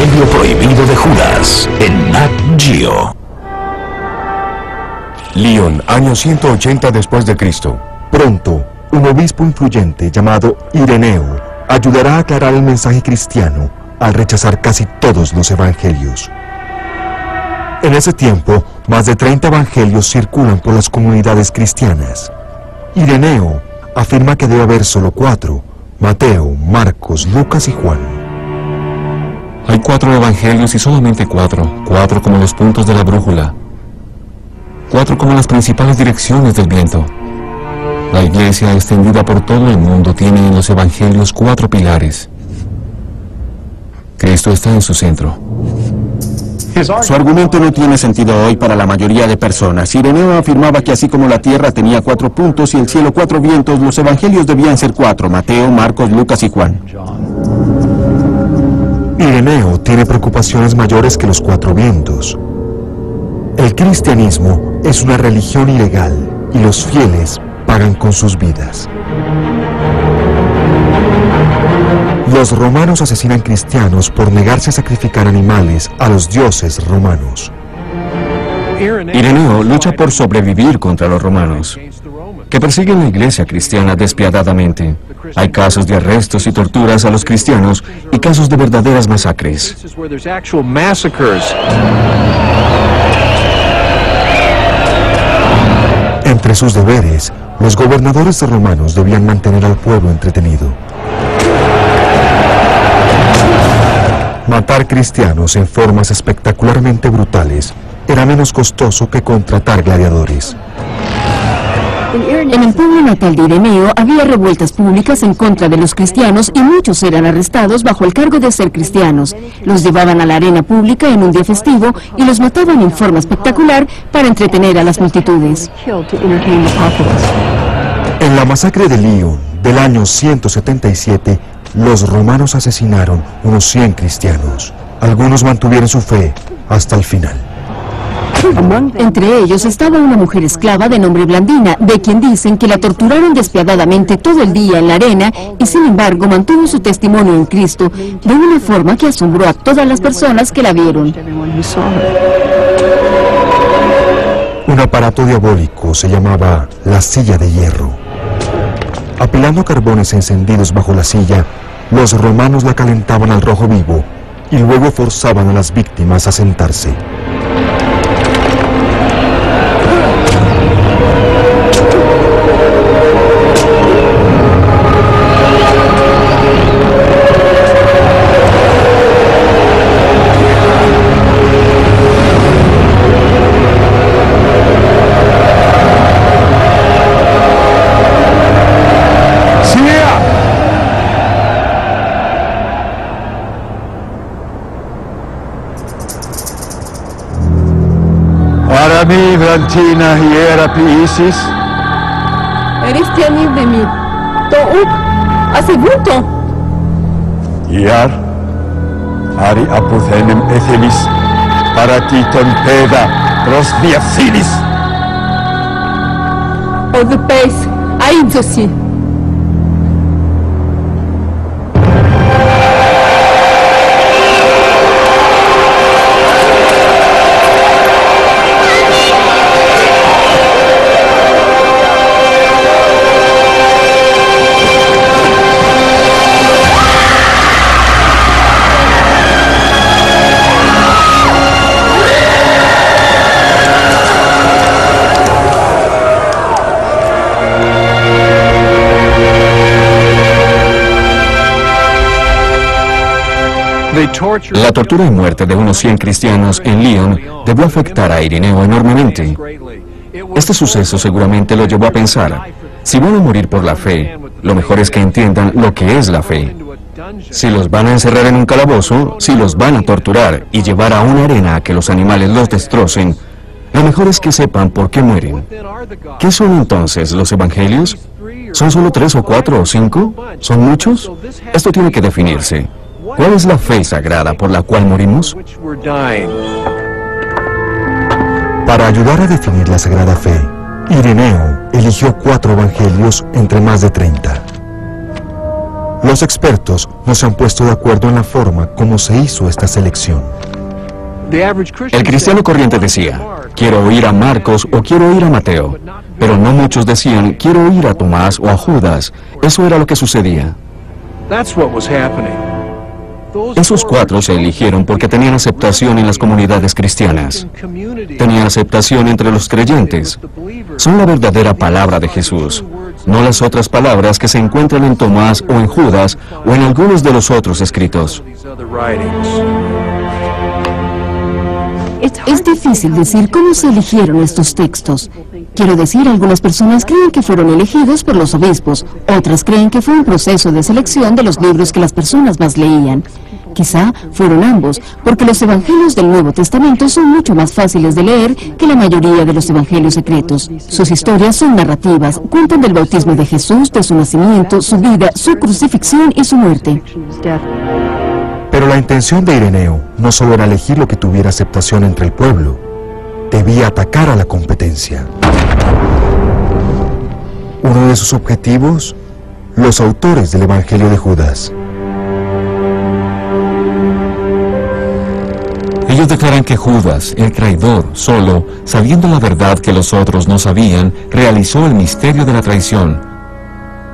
Evangelio prohibido de Judas en Nat Geo. Lyon, año 180 después de Cristo. Pronto, un obispo influyente llamado Ireneo ayudará a aclarar el mensaje cristiano al rechazar casi todos los evangelios. En ese tiempo, más de 30 evangelios circulan por las comunidades cristianas. Ireneo afirma que debe haber solo 4: Mateo, Marcos, Lucas y Juan. Hay 4 evangelios y solamente 4. 4 como los puntos de la brújula. 4 como las principales direcciones del viento. La iglesia extendida por todo el mundo tiene en los evangelios 4 pilares. Cristo está en su centro. Su argumento no tiene sentido hoy para la mayoría de personas. Ireneo afirmaba que así como la tierra tenía 4 puntos y el cielo 4 vientos, los evangelios debían ser 4: Mateo, Marcos, Lucas y Juan. Ireneo tiene preocupaciones mayores que los 4 vientos. El cristianismo es una religión ilegal y los fieles pagan con sus vidas. Los romanos asesinan cristianos por negarse a sacrificar animales a los dioses romanos. Ireneo lucha por sobrevivir contra los romanos, que persiguen la iglesia cristiana despiadadamente. Hay casos de arrestos y torturas a los cristianos y casos de verdaderas masacres. Entre sus deberes, los gobernadores romanos debían mantener al pueblo entretenido. Matar cristianos en formas espectacularmente brutales era menos costoso que contratar gladiadores. En el pueblo natal de Ireneo había revueltas públicas en contra de los cristianos y muchos eran arrestados bajo el cargo de ser cristianos. Los llevaban a la arena pública en un día festivo y los mataban en forma espectacular para entretener a las multitudes. En la masacre de Lyon del año 177, los romanos asesinaron unos 100 cristianos. Algunos mantuvieron su fe hasta el final. Entre ellos estaba una mujer esclava de nombre Blandina, de quien dicen que la torturaron despiadadamente todo el día en la arena y sin embargo mantuvo su testimonio en Cristo de una forma que asombró a todas las personas que la vieron. Un aparato diabólico se llamaba la silla de hierro. Apilando carbones encendidos bajo la silla, los romanos la calentaban al rojo vivo y luego forzaban a las víctimas a sentarse. Arami Valentina hiera piisis. Eristiani de mi touk asibuto. Iar Ari aputhenem ethelis paratiton peda prosbiasilis. O the pace aidzosi. La tortura y muerte de unos 100 cristianos en Lyon debió afectar a Ireneo enormemente. Este suceso seguramente lo llevó a pensar: si van a morir por la fe, lo mejor es que entiendan lo que es la fe. Si los van a encerrar en un calabozo, si los van a torturar y llevar a una arena a que los animales los destrocen, lo mejor es que sepan por qué mueren. ¿Qué son entonces los evangelios? ¿Son solo 3 o 4 o 5? ¿Son muchos? Esto tiene que definirse. ¿Cuál es la fe sagrada por la cual morimos? Para ayudar a definir la sagrada fe, Ireneo eligió 4 evangelios entre más de 30. Los expertos no se han puesto de acuerdo en la forma como se hizo esta selección. El cristiano corriente decía, quiero oír a Marcos o quiero oír a Mateo, pero no muchos decían, quiero oír a Tomás o a Judas. Eso era lo que sucedía. Esos cuatro se eligieron porque tenían aceptación en las comunidades cristianas. Tenían aceptación entre los creyentes. Son la verdadera palabra de Jesús, no las otras palabras que se encuentran en Tomás o en Judas o en algunos de los otros escritos. Es difícil decir cómo se eligieron estos textos. Quiero decir, algunas personas creen que fueron elegidos por los obispos, otras creen que fue un proceso de selección de los libros que las personas más leían. Quizá fueron ambos, porque los evangelios del Nuevo Testamento son mucho más fáciles de leer que la mayoría de los evangelios secretos. Sus historias son narrativas, cuentan del bautismo de Jesús, de su nacimiento, su vida, su crucifixión y su muerte. Pero la intención de Ireneo no solo era elegir lo que tuviera aceptación entre el pueblo, debía atacar a la competencia. Uno de sus objetivos, los autores del Evangelio de Judas. Ellos declaran que Judas, el traidor, solo, sabiendo la verdad que los otros no sabían, realizó el misterio de la traición.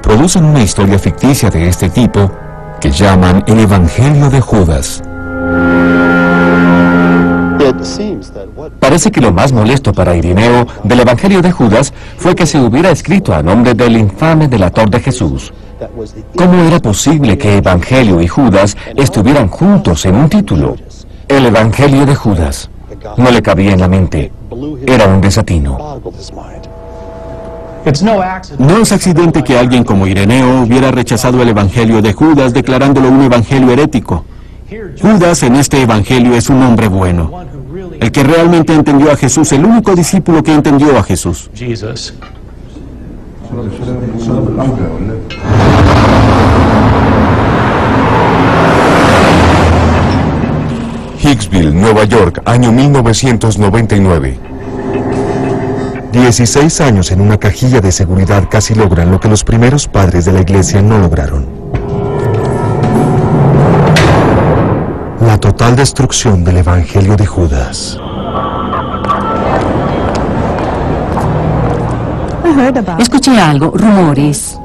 Producen una historia ficticia de este tipo que llaman el Evangelio de Judas. Parece que lo más molesto para Ireneo del Evangelio de Judas fue que se hubiera escrito a nombre del infame delator de Jesús. ¿Cómo era posible que Evangelio y Judas estuvieran juntos en un título? El Evangelio de Judas. No le cabía en la mente. Era un desatino. No es accidente que alguien como Ireneo hubiera rechazado el Evangelio de Judas declarándolo un evangelio herético. Judas en este evangelio es un hombre bueno, el que realmente entendió a Jesús, el único discípulo que entendió a Jesús. Hicksville, Nueva York, año 1999. 16 años en una cajilla de seguridad casi logran lo que los primeros padres de la iglesia no lograron. La total destrucción del Evangelio de Judas. Escuché algo, rumores.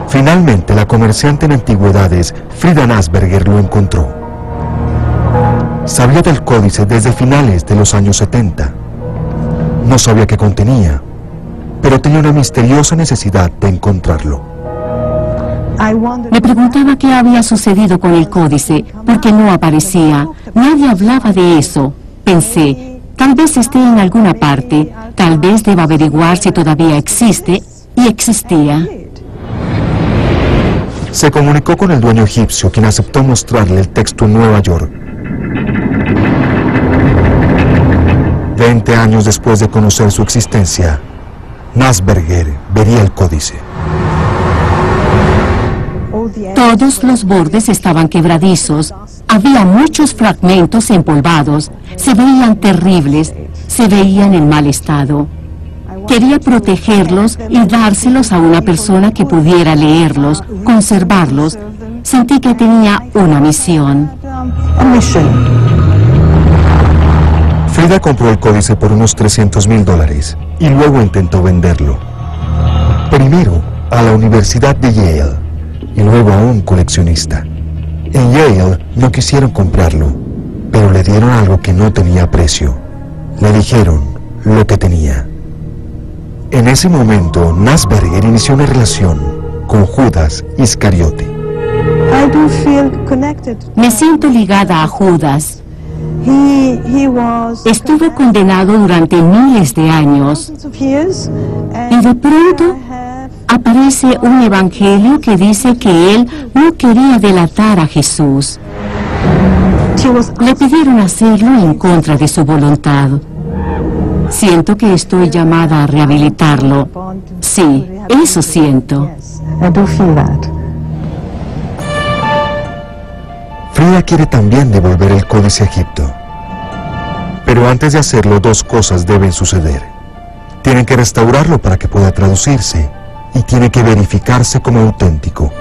Finalmente, la comerciante en antigüedades, Frida Nasberger, lo encontró. Sabía del códice desde finales de los años 70. No sabía qué contenía, pero tenía una misteriosa necesidad de encontrarlo. Me preguntaba qué había sucedido con el códice, porque no aparecía. Nadie hablaba de eso. Pensé, tal vez esté en alguna parte, tal vez deba averiguar si todavía existe, y existía. Se comunicó con el dueño egipcio, quien aceptó mostrarle el texto en Nueva York. 20 años después de conocer su existencia, Nasberger vería el códice. Todos los bordes estaban quebradizos. Había muchos fragmentos empolvados. Se veían terribles. Se veían en mal estado. Quería protegerlos y dárselos a una persona que pudiera leerlos, conservarlos. Sentí que tenía una misión. Frida compró el códice por unos $300,000 y luego intentó venderlo. Primero a la Universidad de Yale y luego a un coleccionista. En Yale no quisieron comprarlo, pero le dieron algo que no tenía precio. Le dijeron lo que tenía. En ese momento, Nasberger inició una relación con Judas Iscariote. Me siento ligada a Judas. Estuvo condenado durante miles de años y de pronto aparece un evangelio que dice que él no quería delatar a Jesús. Le pidieron hacerlo en contra de su voluntad. Siento que estoy llamada a rehabilitarlo. Sí, eso siento. Frida quiere también devolver el códice a Egipto. Pero antes de hacerlo, dos cosas deben suceder. Tienen que restaurarlo para que pueda traducirse y tiene que verificarse como auténtico.